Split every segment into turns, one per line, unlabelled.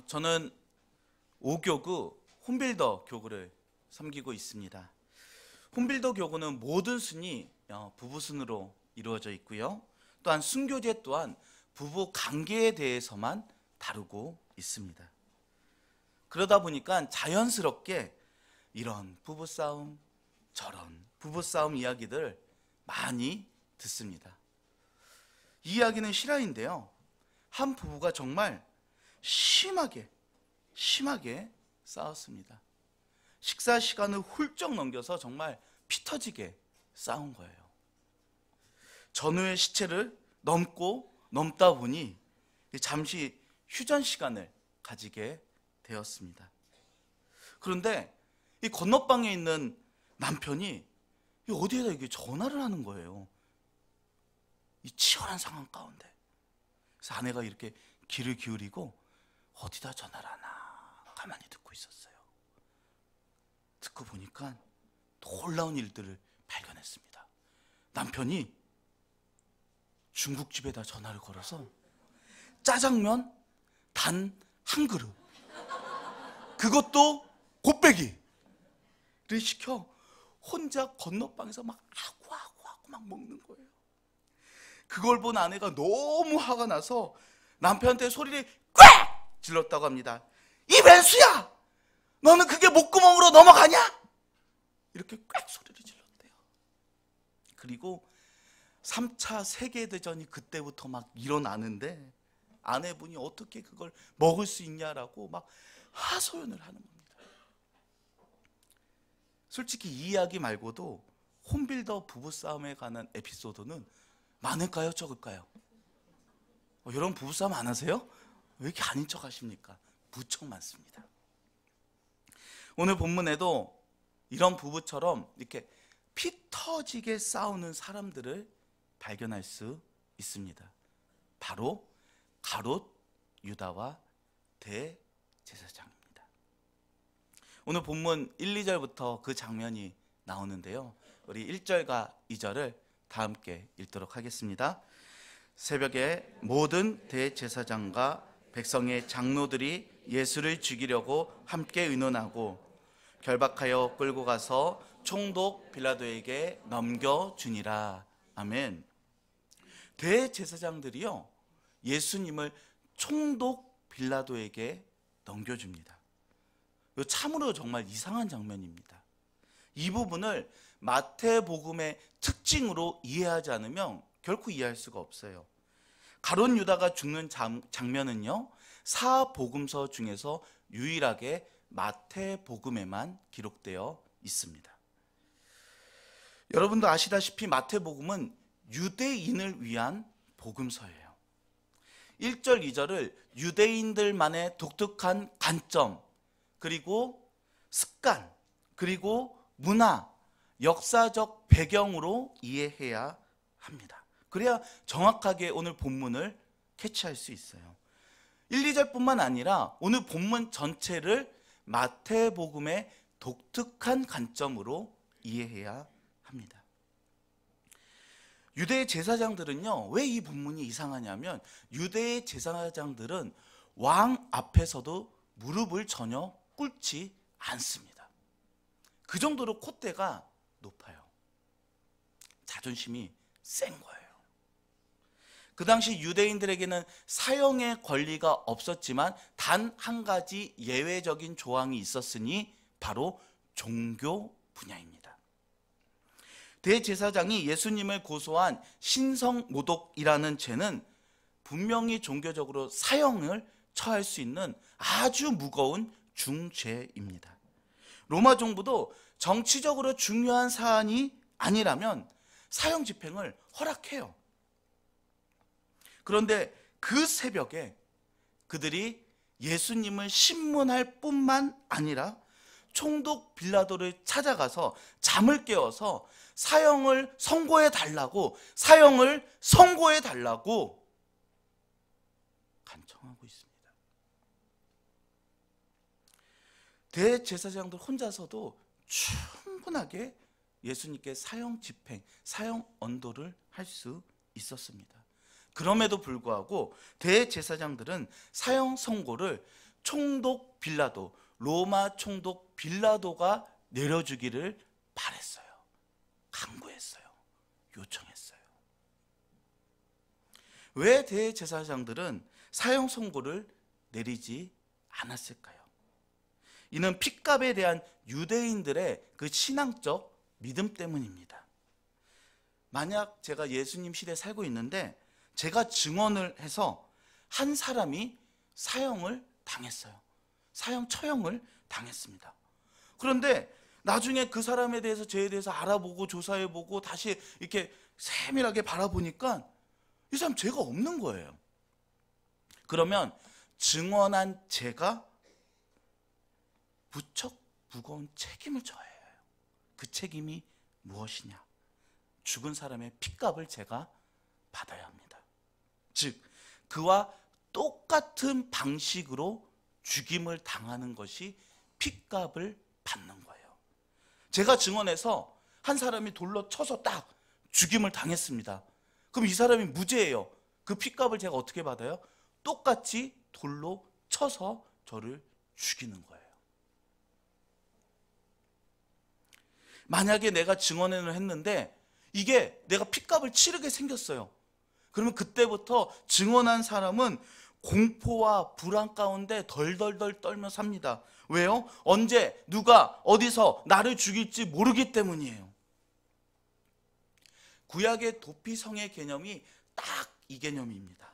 저는 오교구 홈빌더 교구를 섬기고 있습니다. 홈빌더 교구는 모든 순이 부부순으로 이루어져 있고요. 또한 순교제 또한 부부 관계에 대해서만 다루고 있습니다. 그러다 보니까 자연스럽게 이런 부부싸움, 저런 부부싸움 이야기들 많이 듣습니다. 이 이야기는 실화인데요. 한 부부가 정말 심하게 싸웠습니다. 식사 시간을 훌쩍 넘겨서 정말 피 터지게 싸운 거예요. 전우의 시체를 넘다 보니 잠시 휴전 시간을 가지게 되었습니다. 그런데 이 건너방에 있는 남편이 어디에다 이게 전화를 하는 거예요. 이 치열한 상황 가운데. 그래서 아내가 이렇게 귀를 기울이고 어디다 전화를 하나 가만히 듣고 있었어요. 듣고 보니까 놀라운 일들을 발견했습니다. 남편이 중국집에다 전화를 걸어서 짜장면 단 한 그릇, 그것도 곱빼기를 시켜 혼자 건너방에서 막 아구아구 막 먹는 거예요. 그걸 본 아내가 너무 화가 나서 남편한테 소리를 꽉 질렀다고 합니다. 이 왼수야! 너는 그게 목구멍으로 넘어가냐? 이렇게 꽉 소리를 질렀대요. 그리고 3차 세계대전이 그때부터 막 일어나는데 아내분이 어떻게 그걸 먹을 수 있냐라고 막 하소연을 하는 겁니다. 솔직히 이 이야기 말고도 홈빌더 부부싸움에 관한 에피소드는 많을까요? 적을까요? 여러분 부부싸움 안 하세요? 왜 이렇게 아닌 척 하십니까? 무척 많습니다. 오늘 본문에도 이런 부부처럼 이렇게 피 터지게 싸우는 사람들을 발견할 수 있습니다. 바로 가롯, 유다와 대제사장입니다. 오늘 본문 1, 2절부터 그 장면이 나오는데요. 우리 1절과 2절을 다 함께 읽도록 하겠습니다. 새벽에 모든 대제사장과 백성의 장로들이 예수를 죽이려고 함께 의논하고 결박하여 끌고 가서 총독 빌라도에게 넘겨주니라. 아멘. 대제사장들이요, 예수님을 총독 빌라도에게 넘겨줍니다. 참으로 정말 이상한 장면입니다. 이 부분을 마태복음의 특징으로 이해하지 않으면 결코 이해할 수가 없어요. 가롯 유다가 죽는 장면은요, 사복음서 중에서 유일하게 마태복음에만 기록되어 있습니다. 여러분도 아시다시피 마태복음은 유대인을 위한 복음서예요. 1절, 2절을 유대인들만의 독특한 관점, 그리고 습관, 그리고 문화, 역사적 배경으로 이해해야 합니다. 그래야 정확하게 오늘 본문을 캐치할 수 있어요. 1, 2절뿐만 아니라 오늘 본문 전체를 마태복음의 독특한 관점으로 이해해야 합니다. 유대의 제사장들은요, 왜 이 본문이 이상하냐면 유대의 제사장들은 왕 앞에서도 무릎을 전혀 꿇지 않습니다. 그 정도로 콧대가 높아요. 자존심이 센 거예요. 그 당시 유대인들에게는 사형의 권리가 없었지만 단 한 가지 예외적인 조항이 있었으니 바로 종교 분야입니다. 대제사장이 예수님을 고소한 신성모독이라는 죄는 분명히 종교적으로 사형을 처할 수 있는 아주 무거운 중죄입니다. 로마 정부도 정치적으로 중요한 사안이 아니라면 사형 집행을 허락해요. 그런데 그 새벽에 그들이 예수님을 신문할 뿐만 아니라 총독 빌라도를 찾아가서 잠을 깨워서 사형을 선고해 달라고 간청하고 있습니다. 대제사장들 혼자서도 충분하게 예수님께 사형 집행, 사형 언도를 할 수 있었습니다. 그럼에도 불구하고 대제사장들은 사형 선고를 총독 빌라도, 로마 총독 빌라도가 내려주기를 바랬어요. 강구했어요. 요청했어요. 왜 대제사장들은 사형 선고를 내리지 않았을까요? 이는 핏값에 대한 유대인들의 그 신앙적 믿음 때문입니다. 만약 제가 예수님 시대에 살고 있는데 제가 증언을 해서 한 사람이 사형을 당했어요. 사형 처형을 당했습니다. 그런데 나중에 그 사람에 대해서, 죄에 대해서 알아보고 조사해보고 다시 이렇게 세밀하게 바라보니까 이 사람 죄가 없는 거예요. 그러면 증언한 제가 무척 무거운 책임을 져야 해요. 그 책임이 무엇이냐? 죽은 사람의 핏값을 제가 받아야 합니다. 즉, 그와 똑같은 방식으로 죽임을 당하는 것이 핏값을 받는 거예요. 제가 증언해서 한 사람이 돌로 쳐서 딱 죽임을 당했습니다. 그럼 이 사람이 무죄예요. 그 핏값을 제가 어떻게 받아요? 똑같이 돌로 쳐서 저를 죽이는 거예요. 만약에 내가 증언을 했는데 이게 내가 핏값을 치르게 생겼어요. 그러면 그때부터 증언한 사람은 공포와 불안 가운데 덜덜덜 떨며 삽니다. 왜요? 언제 누가 어디서 나를 죽일지 모르기 때문이에요. 구약의 도피성의 개념이 딱 이 개념입니다.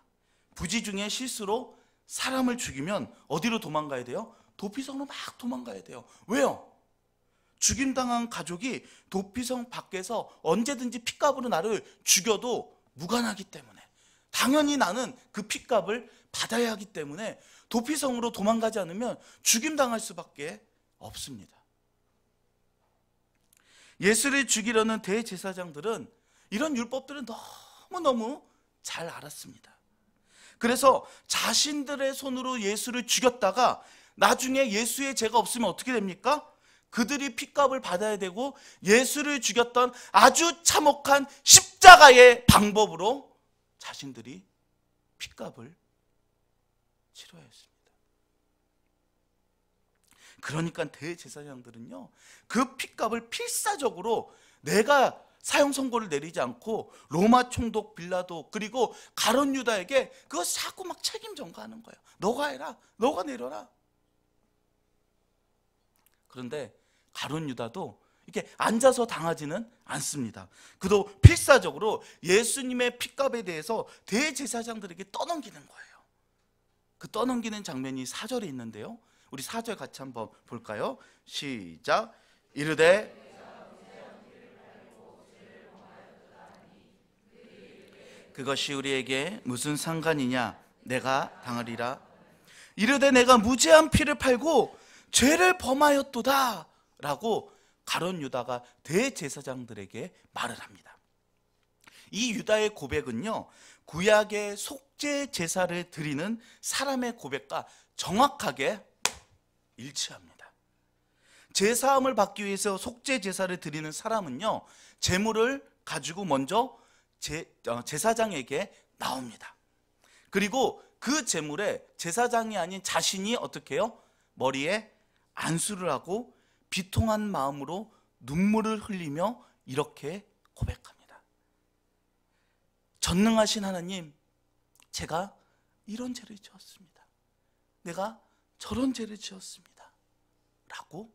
부지 중에 실수로 사람을 죽이면 어디로 도망가야 돼요? 도피성으로 막 도망가야 돼요. 왜요? 죽임당한 가족이 도피성 밖에서 언제든지 핏값으로 나를 죽여도 무관하기 때문에, 당연히 나는 그 핏값을 받아야 하기 때문에 도피성으로 도망가지 않으면 죽임당할 수밖에 없습니다. 예수를 죽이려는 대제사장들은 이런 율법들은 너무너무 잘 알았습니다. 그래서 자신들의 손으로 예수를 죽였다가 나중에 예수의 죄가 없으면 어떻게 됩니까? 그들이 핏값을 받아야 되고 예수를 죽였던 아주 참혹한 십자가의 방법으로 자신들이 핏값을 치러야 했습니다. 그러니까 대제사장들은요, 그 핏값을 필사적으로 내가 사형 선고를 내리지 않고 로마 총독 빌라도 그리고 가룟 유다에게 그거 자꾸 막 책임 전가하는 거예요. 너가 해라, 너가 내려라. 그런데 가룟 유다도 이렇게 앉아서 당하지는 않습니다. 그도 필사적으로 예수님의 핏값에 대해서 대제사장들에게 떠넘기는 거예요. 그 떠넘기는 장면이 4절에 있는데요, 우리 4절 같이 한번 볼까요? 시작. 이르되 그것이 우리에게 무슨 상관이냐? 내가 당하리라. 이르되 내가 무죄한 피를 팔고 죄를 범하였도다 라고 가룟 유다가 대제사장들에게 말을 합니다. 이 유다의 고백은요, 구약의 속죄 제사를 드리는 사람의 고백과 정확하게 일치합니다. 제사함을 받기 위해서 속죄 제사를 드리는 사람은요, 제물을 가지고 먼저 제사장에게 나옵니다. 그리고 그 제물에 제사장이 아닌 자신이 어떻게 해요? 머리에 안수를 하고 비통한 마음으로 눈물을 흘리며 이렇게 고백합니다. 전능하신 하나님, 제가 이런 죄를 지었습니다. 내가 저런 죄를 지었습니다. 라고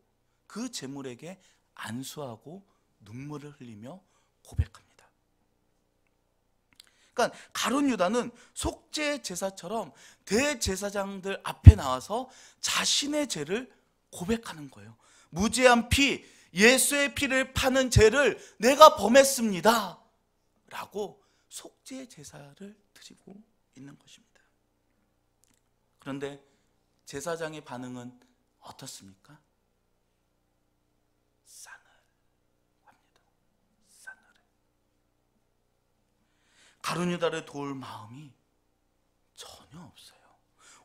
그 제물에게 안수하고 눈물을 흘리며 고백합니다. 그러니까 가룟 유다는 속죄 제사처럼 대제사장들 앞에 나와서 자신의 죄를 고백하는 거예요. 무죄한 피, 예수의 피를 파는 죄를 내가 범했습니다 라고 속죄 제사를 드리고 있는 것입니다. 그런데 제사장의 반응은 어떻습니까? 싸늘합니다. 싸늘해. 가룟 유다를 도울 마음이 전혀 없어요.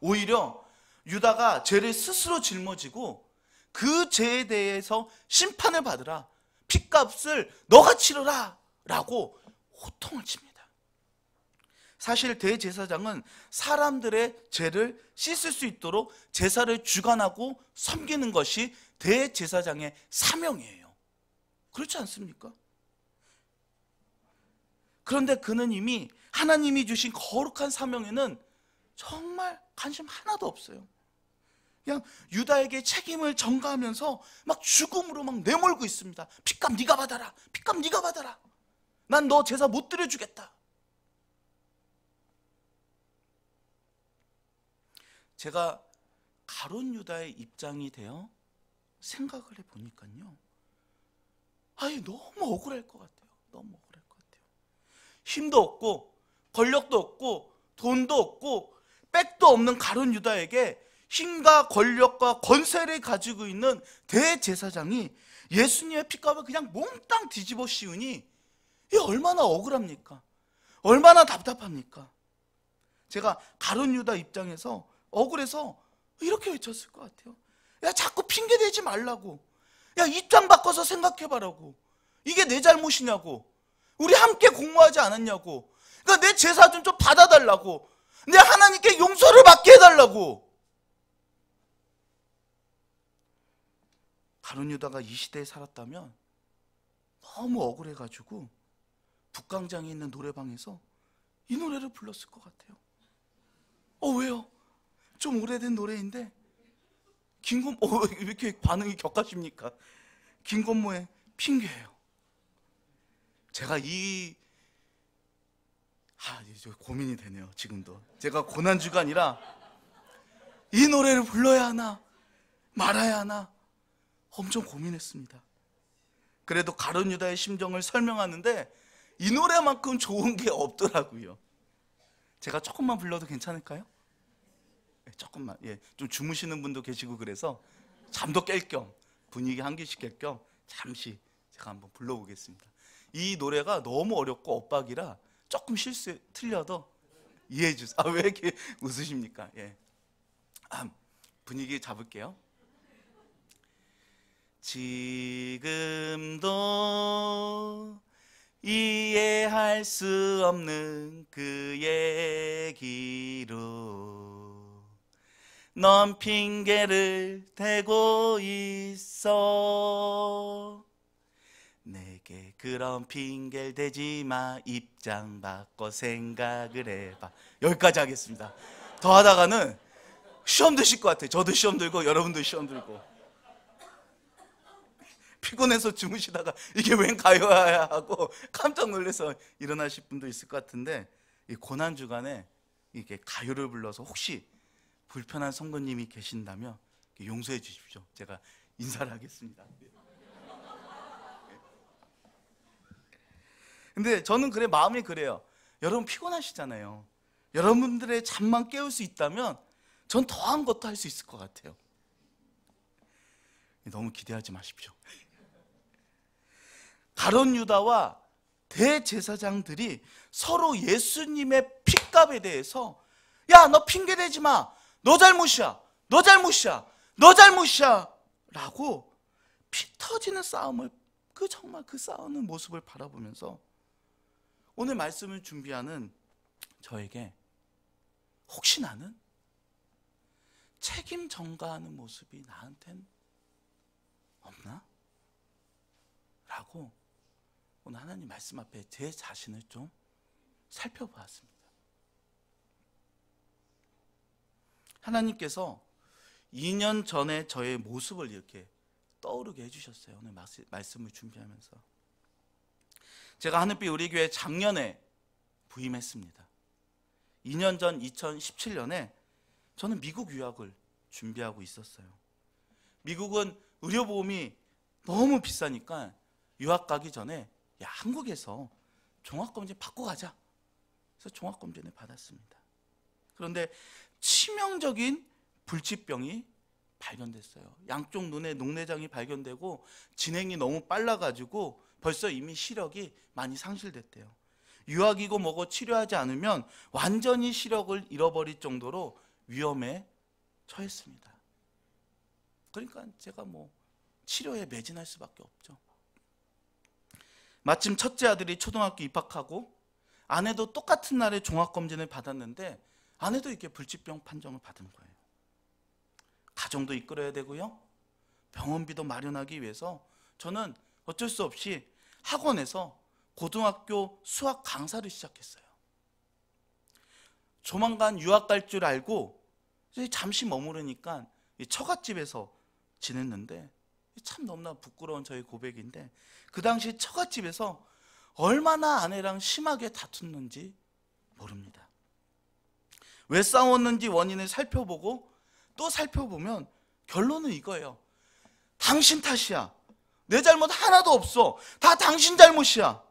오히려 유다가 죄를 스스로 짊어지고 그 죄에 대해서 심판을 받으라, 핏값을 너가 치르라 라고 호통을 칩니다. 사실 대제사장은 사람들의 죄를 씻을 수 있도록 제사를 주관하고 섬기는 것이 대제사장의 사명이에요. 그렇지 않습니까? 그런데 그는 이미 하나님이 주신 거룩한 사명에는 정말 관심 하나도 없어요. 그냥 유다에게 책임을 전가하면서 막 죽음으로 막 내몰고 있습니다. 핏값 네가 받아라. 핏값 네가 받아라. 난 너 제사 못 드려주겠다. 제가 가룟 유다의 입장이 되어 생각을 해보니까요, 너무 억울할 것 같아요. 너무 억울할 것 같아요. 힘도 없고 권력도 없고 돈도 없고 백도 없는 가룟 유다에게 힘과 권력과 권세를 가지고 있는 대제사장이 예수님의 핏값을 그냥 몽땅 뒤집어 씌우니 이게 얼마나 억울합니까? 얼마나 답답합니까? 제가 가룟 유다 입장에서 억울해서 이렇게 외쳤을 것 같아요. 야, 자꾸 핑계대지 말라고. 야, 입장 바꿔서 생각해봐라고. 이게 내 잘못이냐고. 우리 함께 공모하지 않았냐고. 그러니까 내 제사 좀 받아달라고. 내 하나님께 용서를 받게 해달라고. 가룟 유다가 이 시대에 살았다면 너무 억울해가지고 북광장에 있는 노래방에서 이 노래를 불렀을 것 같아요. 왜요? 좀 오래된 노래인데 왜 이렇게 반응이 격하십니까? 김건모의 핑계예요. 제가 이제 고민이 되네요. 지금도 제가 고난주가 아니라 이 노래를 불러야 하나 말아야 하나 엄청 고민했습니다. 그래도 가룟 유다의 심정을 설명하는데 이 노래만큼 좋은 게 없더라고요. 제가 조금만 불러도 괜찮을까요? 조금만. 좀 주무시는 분도 계시고 그래서 잠도 깰 겸 분위기 환기시킬 겸 잠시 제가 한번 불러보겠습니다. 이 노래가 너무 어렵고 엇박이라 조금 틀려도 이해해 주세요. 왜 이렇게 웃으십니까? 분위기 잡을게요. 지금도 이해할 수 없는 그 얘기로 넌 핑계를 대고 있어. 내게 그런 핑계를 대지 마. 입장 바꿔 생각을 해봐. 여기까지 하겠습니다. 더 하다가는 시험 드실 것 같아요. 저도 시험 들고 여러분도 시험 들고 피곤해서 주무시다가 이게 웬 가요야 하고 깜짝 놀라서 일어나실 분도 있을 것 같은데, 이 고난주간에 이렇게 가요를 불러서 혹시 불편한 성도님이 계신다면 용서해 주십시오. 제가 인사를 하겠습니다. 근데 저는 마음이 그래요. 여러분 피곤하시잖아요. 여러분들의 잠만 깨울 수 있다면 전 더한 것도 할 수 있을 것 같아요. 너무 기대하지 마십시오. 가룟 유다와 대제사장들이 서로 예수님의 핏값에 대해서 야, 너 핑계대지 마. 너 잘못이야. 너 잘못이야. 너 잘못이야. 라고 피 터지는 싸움을 정말 그 싸우는 모습을 바라보면서 오늘 말씀을 준비하는 저에게 혹시 나는 책임 전가하는 모습이 나한텐 없나? 라고 오늘 하나님 말씀 앞에 제 자신을 좀 살펴보았습니다. 하나님께서 2년 전에 저의 모습을 이렇게 떠오르게 해주셨어요. 오늘 말씀을 준비하면서 제가 하늘빛 우리 교회 작년에 부임했습니다. 2년 전 2017년에 저는 미국 유학을 준비하고 있었어요. 미국은 의료보험이 너무 비싸니까 유학 가기 전에 한국에서 종합검진 받고 가자. 그래서 종합검진을 받았습니다. 그런데 치명적인 불치병이 발견됐어요. 양쪽 눈에 녹내장이 발견되고 진행이 너무 빨라가지고 벌써 이미 시력이 많이 상실됐대요. 유학이고 뭐고 치료하지 않으면 완전히 시력을 잃어버릴 정도로 위험에 처했습니다. 그러니까 제가 치료에 매진할 수밖에 없죠. 마침 첫째 아들이 초등학교 입학하고 아내도 똑같은 날에 종합검진을 받았는데 아내도 이렇게 불치병 판정을 받은 거예요. 가정도 이끌어야 되고요, 병원비도 마련하기 위해서 저는 어쩔 수 없이 학원에서 고등학교 수학 강사를 시작했어요. 조만간 유학 갈 줄 알고 잠시 머무르니까 처갓집에서 지냈는데, 참 너무나 부끄러운 저의 고백인데, 그 당시 처갓집에서 얼마나 아내랑 심하게 다퉜는지 모릅니다. 왜 싸웠는지 원인을 살펴보고 또 살펴보면 결론은 이거예요. 당신 탓이야. 내 잘못 하나도 없어. 다 당신 잘못이야.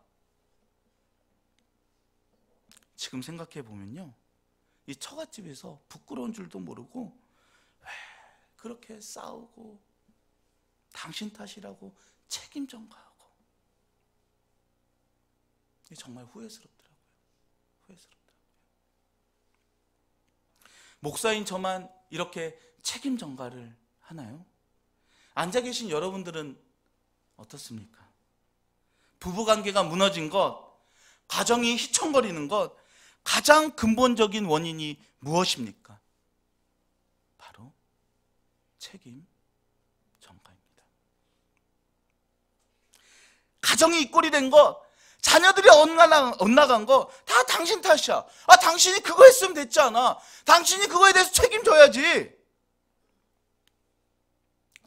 지금 생각해 보면요, 이 처갓집에서 부끄러운 줄도 모르고 왜 그렇게 싸우고 당신 탓이라고 책임 전가하고, 정말 후회스럽더라고요. 후회스럽더라고요. 목사인 저만 이렇게 책임 전가를 하나요? 앉아 계신 여러분들은 어떻습니까? 부부관계가 무너진 것, 가정이 휘청거리는 것, 가장 근본적인 원인이 무엇입니까? 바로 책임 전가입니다. 가정이 이 꼴이 된 것, 자녀들이 엇나간 거 다 당신 탓이야. 당신이 그거 했으면 됐지 않아. 당신이 그거에 대해서 책임져야지.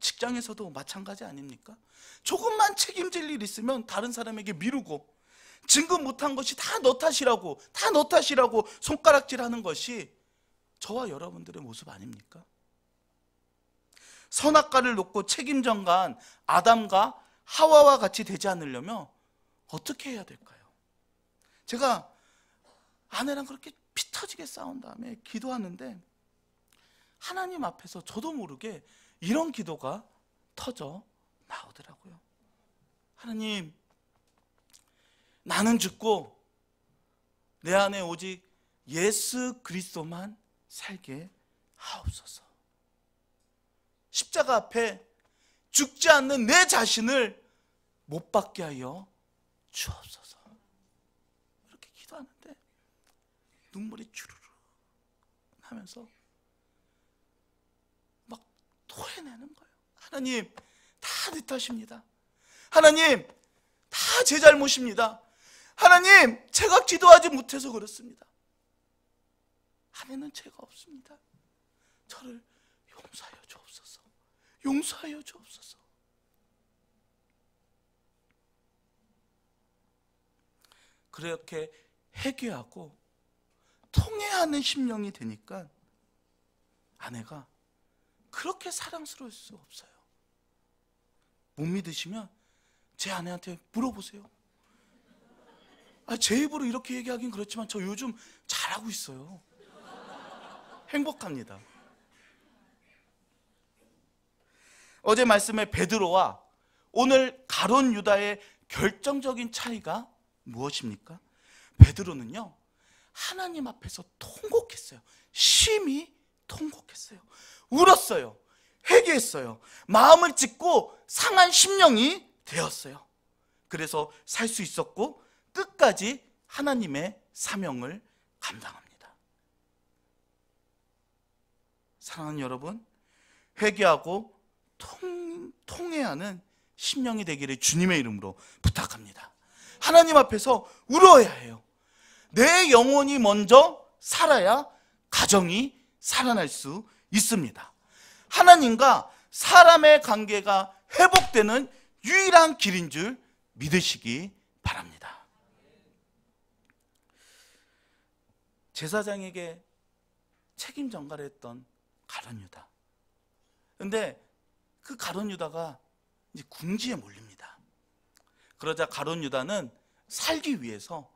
직장에서도 마찬가지 아닙니까? 조금만 책임질 일 있으면 다른 사람에게 미루고, 증거 못한 것이 다 너 탓이라고, 다 너 탓이라고 손가락질하는 것이 저와 여러분들의 모습 아닙니까? 선악과를 놓고 책임 전가한 아담과 하와와 같이 되지 않으려면 어떻게 해야 될까요? 제가 아내랑 그렇게 피 터지게 싸운 다음에 기도하는데 하나님 앞에서 저도 모르게 이런 기도가 터져 나오더라고요. 하나님, 나는 죽고 내 안에 오직 예수 그리스도만 살게 하옵소서. 십자가 앞에 죽지 않는 내 자신을 못 받게 하여 주옵소서. 이렇게 기도하는데 눈물이 주르르 하면서 막 토해내는 거예요. 하나님, 다 내 탓입니다. 하나님, 다 제 잘못입니다. 하나님, 제가 기도하지 못해서 그렇습니다. 아내는 죄가 없습니다. 저를 용서하여 주옵소서. 용서하여 주옵소서. 그렇게 회개하고 통회하는 심령이 되니까 아내가 그렇게 사랑스러울 수 없어요. 못 믿으시면 제 아내한테 물어보세요. 제 입으로 이렇게 얘기하긴 그렇지만 저 요즘 잘하고 있어요. 행복합니다. 어제 말씀의 베드로와 오늘 가룟 유다의 결정적인 차이가 무엇입니까? 베드로는요, 하나님 앞에서 통곡했어요. 심히 통곡했어요. 울었어요. 회개했어요. 마음을 찢고 상한 심령이 되었어요. 그래서 살 수 있었고 끝까지 하나님의 사명을 감당합니다. 사랑하는 여러분, 회개하고 통회하는 심령이 되기를 주님의 이름으로 부탁합니다. 하나님 앞에서 울어야 해요. 내 영혼이 먼저 살아야 가정이 살아날 수 있습니다. 하나님과 사람의 관계가 회복되는 유일한 길인 줄 믿으시기 바랍니다. 제사장에게 책임 전가를 했던 가룟 유다. 그런데 그 가룟 유다가 이제 궁지에 몰립니다. 그러자 가룟 유다는 살기 위해서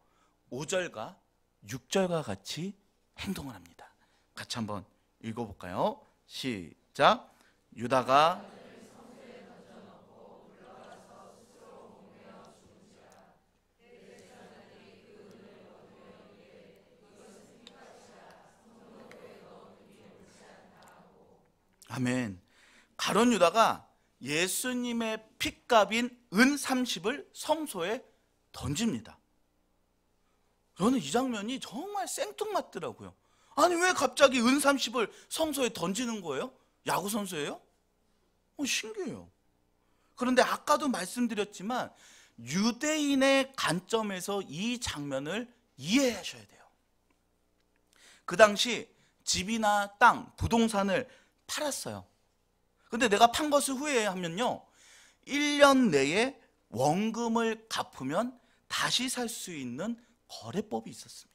5절과 6절과 같이 행동을 합니다. 같이 한번 읽어볼까요? 시작. 유다가 아멘. 가룟 유다가 예수님의 핏값인 은 30을 성소에 던집니다. 저는 이 장면이 정말 생뚱맞더라고요. 아니 왜 갑자기 은 30을 성소에 던지는 거예요? 야구 선수예요? 신기해요. 그런데 아까도 말씀드렸지만 유대인의 관점에서 이 장면을 이해하셔야 돼요. 그 당시 집이나 땅, 부동산을 팔았어요. 근데 내가 판 것을 후회하면요, 1년 내에 원금을 갚으면 다시 살 수 있는 거래법이 있었습니다.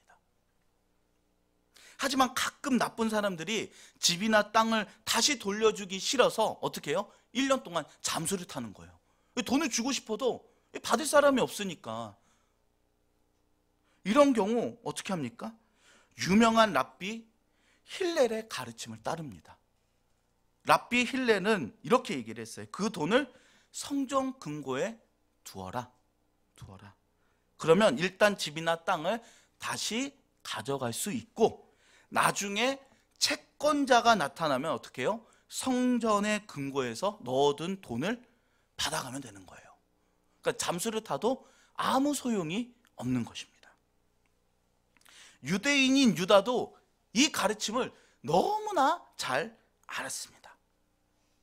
하지만 가끔 나쁜 사람들이 집이나 땅을 다시 돌려주기 싫어서 어떻게 해요? 1년 동안 잠수를 타는 거예요. 돈을 주고 싶어도 받을 사람이 없으니까. 이런 경우 어떻게 합니까? 유명한 랍비 힐렐의 가르침을 따릅니다. 랍비 힐렐은 이렇게 얘기를 했어요. 그 돈을 성전 금고에 두어라. 그러면 일단 집이나 땅을 다시 가져갈 수 있고, 나중에 채권자가 나타나면 어떻게 해요? 성전의 금고에서 넣어둔 돈을 받아가면 되는 거예요. 그러니까 잠수를 타도 아무 소용이 없는 것입니다. 유대인인 유다도 이 가르침을 너무나 잘 알았습니다.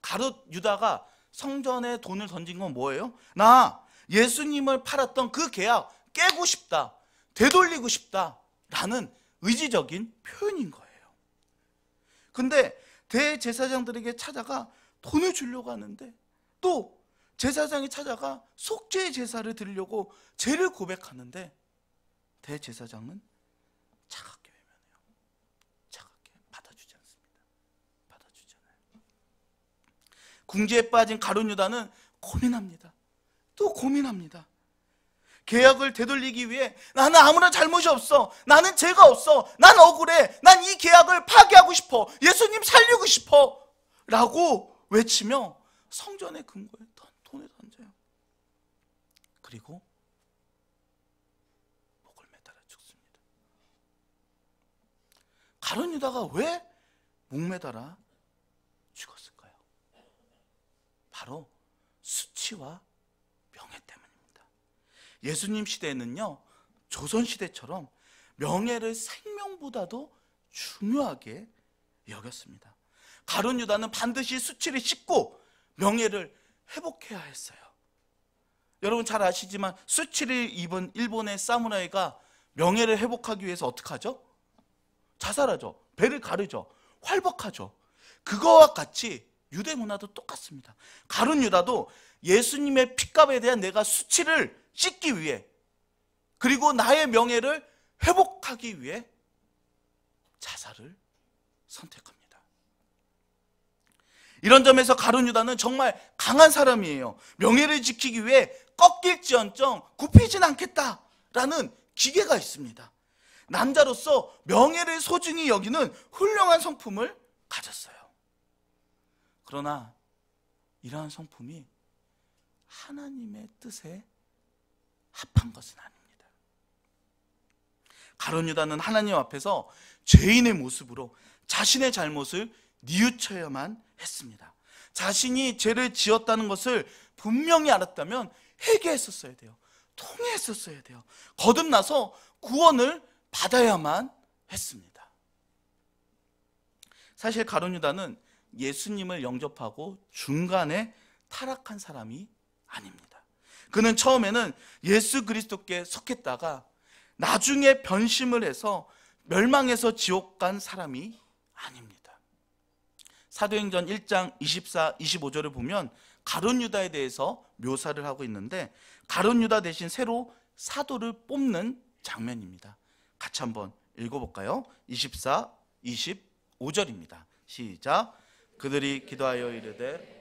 가룟 유다가 성전에 돈을 던진 건 뭐예요? 나 예수님을 팔았던 그 계약 깨고 싶다, 되돌리고 싶다 라는 의지적인 표현인 거예요. 근데 대제사장들에게 찾아가 돈을 주려고 하는데, 또 제사장이 찾아가 속죄 제사를 드리려고 죄를 고백하는데, 대제사장은 차갑게 외면해요. 차갑게 받아주지 않습니다. 받아주지 않아요. 궁지에 빠진 가룟 유다는 고민합니다. 또 고민합니다. 계약을 되돌리기 위해 나는 아무런 잘못이 없어, 나는 죄가 없어, 난 억울해, 난 이 계약을 파기하고 싶어, 예수님 살리고 싶어 라고 외치며 성전의 금고에 돈을 던져요. 그리고 목을 매달아 죽습니다. 가룟 유다가 왜 목매달아 죽었을까요? 바로 수치와 명예 때문입니다. 예수님 시대에는요, 조선시대처럼 명예를 생명보다도 중요하게 여겼습니다. 가룟 유다는 반드시 수치를 씻고 명예를 회복해야 했어요. 여러분 잘 아시지만 수치를 입은 일본의 사무라이가 명예를 회복하기 위해서 어떻게 하죠? 자살하죠. 배를 가르죠. 활복하죠. 그거와 같이 유대 문화도 똑같습니다. 가룟 유다도 예수님의 핏값에 대한 내가 수치를 씻기 위해, 그리고 나의 명예를 회복하기 위해 자살을 선택합니다. 이런 점에서 가룟 유다는 정말 강한 사람이에요. 명예를 지키기 위해 꺾일지언정 굽히진 않겠다라는 기계가 있습니다. 남자로서 명예를 소중히 여기는 훌륭한 성품을 가졌어요. 그러나 이러한 성품이 하나님의 뜻에 합한 것은 아닙니다. 가룟 유다는 하나님 앞에서 죄인의 모습으로 자신의 잘못을 뉘우쳐야만 했습니다. 자신이 죄를 지었다는 것을 분명히 알았다면 회개했었어야 돼요. 통회했었어야 돼요. 거듭나서 구원을 받아야만 했습니다. 사실 가룟 유다는 예수님을 영접하고 중간에 타락한 사람이 아닙니다. 그는 처음에는 예수 그리스도께 속했다가 나중에 변심을 해서 멸망해서 지옥 간 사람이 아닙니다. 사도행전 1장 24, 25절을 보면 가룟 유다에 대해서 묘사를 하고 있는데, 가룟 유다 대신 새로 사도를 뽑는 장면입니다. 같이 한번 읽어볼까요? 24, 25절입니다. 시작. 그들이 기도하여 이르되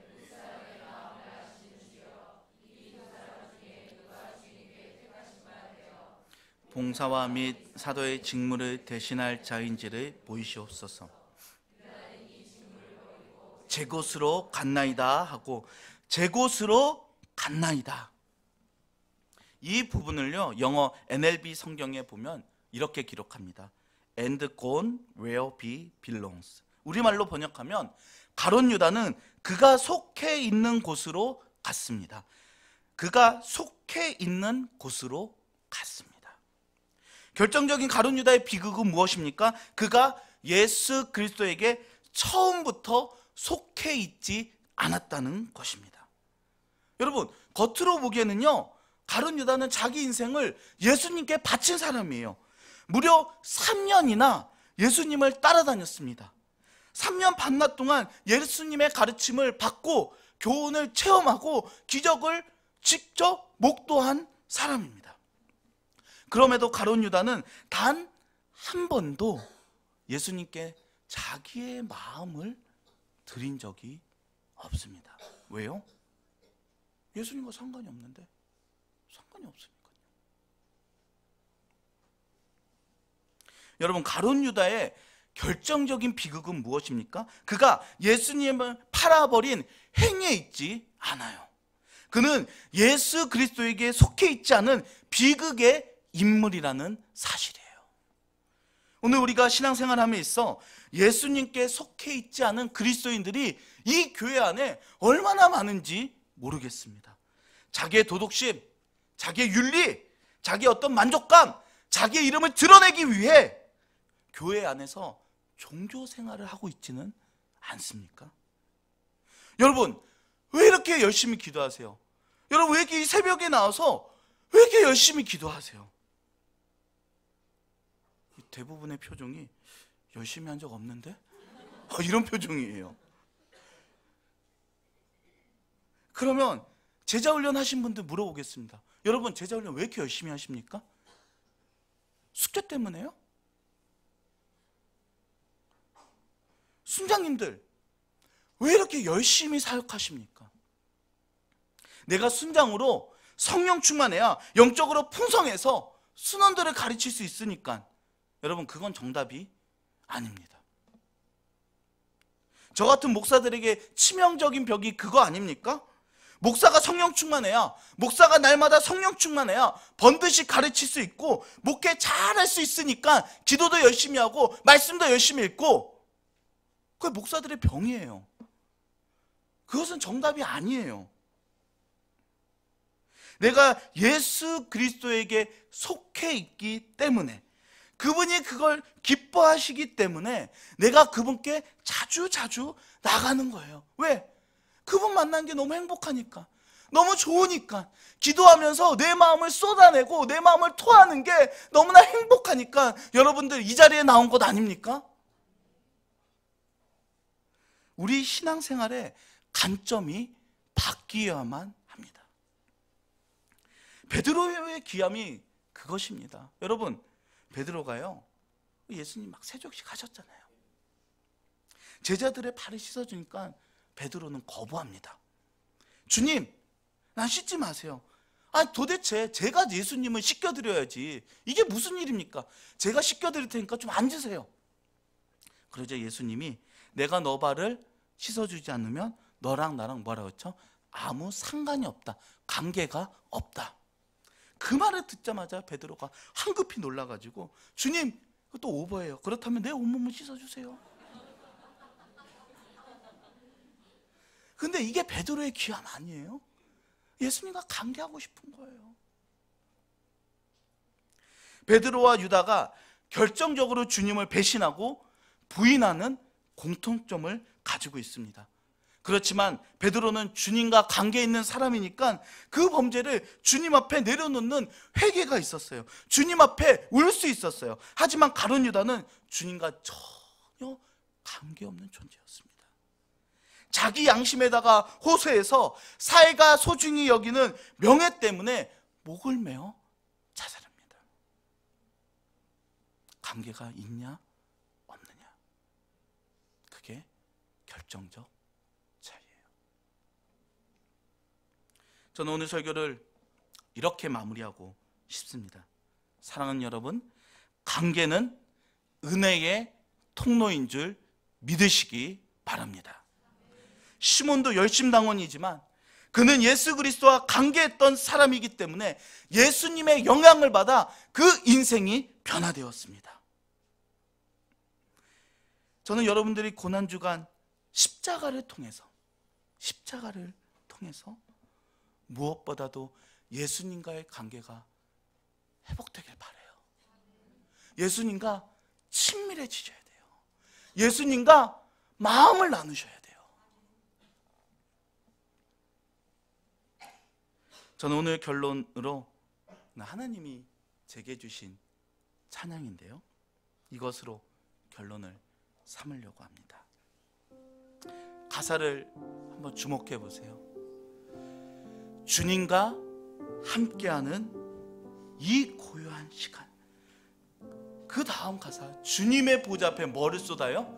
봉사와 및 사도의 직무를 대신할 자인지를 보이시옵소서. 제 곳으로 갔나이다 하고 제 곳으로 갔나이다. 이 부분을요, 영어 NLB 성경에 보면 이렇게 기록합니다. And gone where he belongs. 우리말로 번역하면 가룟 유다는 그가 속해 있는 곳으로 갔습니다. 그가 속해 있는 곳으로 갔습니다. 결정적인 가룟 유다의 비극은 무엇입니까? 그가 예수 그리스도에게 처음부터 속해 있지 않았다는 것입니다. 여러분, 겉으로 보기에는요, 가룟 유다는 자기 인생을 예수님께 바친 사람이에요. 무려 3년이나 예수님을 따라다녔습니다. 3년 반낮 동안 예수님의 가르침을 받고 교훈을 체험하고 기적을 직접 목도한 사람입니다. 그럼에도 가룟 유다는 단 한 번도 예수님께 자기의 마음을 드린 적이 없습니다. 왜요? 예수님과 상관이 없는데. 상관이 없으니까요. 여러분, 가룟 유다의 결정적인 비극은 무엇입니까? 그가 예수님을 팔아버린 행위에 있지 않아요. 그는 예수 그리스도에게 속해 있지 않은 비극의 인물이라는 사실이에요. 오늘 우리가 신앙생활함에 있어 예수님께 속해 있지 않은 그리스도인들이 이 교회 안에 얼마나 많은지 모르겠습니다. 자기의 도덕심, 자기의 윤리, 자기의 어떤 만족감, 자기의 이름을 드러내기 위해 교회 안에서 종교 생활을 하고 있지는 않습니까? 여러분, 왜 이렇게 열심히 기도하세요? 여러분, 왜 이렇게 이 새벽에 나와서 왜 이렇게 열심히 기도하세요? 대부분의 표정이 열심히 한 적 없는데? 이런 표정이에요. 그러면 제자훈련 하신 분들 물어보겠습니다. 여러분, 제자훈련 왜 이렇게 열심히 하십니까? 숙제 때문에요? 순장님들 왜 이렇게 열심히 사역하십니까? 내가 순장으로 성령 충만해야 영적으로 풍성해서 순원들을 가르칠 수 있으니까. 여러분, 그건 정답이 아닙니다. 저 같은 목사들에게 치명적인 벽이 그거 아닙니까? 목사가 성령 충만해야, 목사가 날마다 성령 충만해야 번듯이 가르칠 수 있고 목회 잘할 수 있으니까 기도도 열심히 하고 말씀도 열심히 읽고. 그게 목사들의 병이에요. 그것은 정답이 아니에요. 내가 예수 그리스도에게 속해 있기 때문에, 그분이 그걸 기뻐하시기 때문에 내가 그분께 자주 나가는 거예요. 왜? 그분 만난 게 너무 행복하니까, 너무 좋으니까, 기도하면서 내 마음을 쏟아내고 내 마음을 토하는 게 너무나 행복하니까 여러분들 이 자리에 나온 것 아닙니까? 우리 신앙생활의 관점이 바뀌어야만 합니다. 베드로의 귀함이 그것입니다. 여러분, 베드로가요, 예수님 막 세족식 하셨잖아요. 제자들의 발을 씻어주니까 베드로는 거부합니다. 주님, 난 씻지 마세요. 도대체 제가 예수님을 씻겨드려야지. 이게 무슨 일입니까? 제가 씻겨드릴 테니까 좀 앉으세요. 그러자 예수님이 내가 너 발을 씻어주지 않으면 너랑 나랑 뭐라고 했죠? 아무 상관이 없다. 관계가 없다. 그 말을 듣자마자 베드로가 황급히 놀라가지고, 주님, 그것도 오버예요. 그렇다면 내 온몸을 씻어주세요. 근데 이게 베드로의 귀함 아니에요? 예수님과 관계하고 싶은 거예요. 베드로와 유다가 결정적으로 주님을 배신하고 부인하는 공통점을 가지고 있습니다. 그렇지만 베드로는 주님과 관계 있는 사람이니까 그 범죄를 주님 앞에 내려놓는 회개가 있었어요. 주님 앞에 울 수 있었어요. 하지만 가룟 유다는 주님과 전혀 관계없는 존재였습니다. 자기 양심에다가 호소해서 살가 소중히 여기는 명예 때문에 목을 메어 자살합니다. 관계가 있냐 없느냐, 그게 결정적 차이예요. 저는 오늘 설교를 이렇게 마무리하고 싶습니다. 사랑하는 여러분, 관계는 은혜의 통로인 줄 믿으시기 바랍니다. 시몬도 열심당원이지만 그는 예수 그리스도와 관계했던 사람이기 때문에 예수님의 영향을 받아 그 인생이 변화되었습니다. 저는 여러분들이 고난주간 십자가를 통해서 무엇보다도 예수님과의 관계가 회복되길 바라요. 예수님과 친밀해지셔야 돼요. 예수님과 마음을 나누셔야 돼요. 저는 오늘 결론으로 하나님이 제게 주신 찬양인데요, 이것으로 결론을 삼으려고 합니다. 가사를 한번 주목해 보세요. 주님과 함께하는 이 고요한 시간. 그 다음 가사, 주님의 보좌 앞에 뭐를 쏟아요?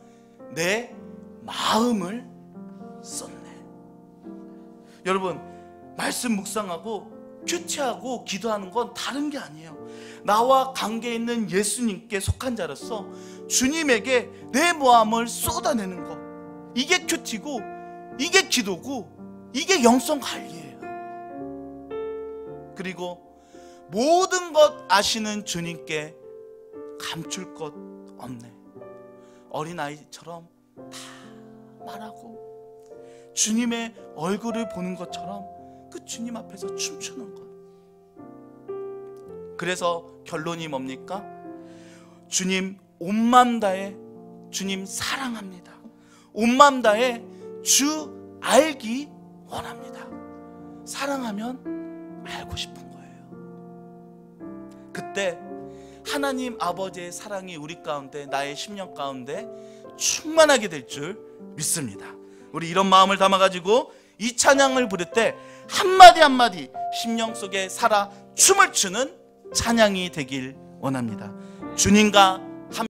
내 마음을 쏟네. 여러분, 말씀 묵상하고 큐티하고 기도하는 건 다른 게 아니에요. 나와 관계 있는 예수님께 속한 자로서 주님에게 내 마음을 쏟아내는 것, 이게 큐티고, 이게 기도고, 이게 영성 관리예요. 그리고 모든 것 아시는 주님께 감출 것 없네. 어린아이처럼 다 말하고 주님의 얼굴을 보는 것처럼 그 주님 앞에서 춤추는 것. 그래서 결론이 뭡니까? 주님 온마음 다해 주님 사랑합니다. 온마음 다해 주 알기 원합니다. 사랑하면 알고 싶은 거예요. 그때 하나님 아버지의 사랑이 우리 가운데, 나의 심령 가운데 충만하게 될 줄 믿습니다. 우리 이런 마음을 담아가지고 이 찬양을 부를 때 한마디 한마디 심령 속에 살아 춤을 추는 찬양이 되길 원합니다. 주님과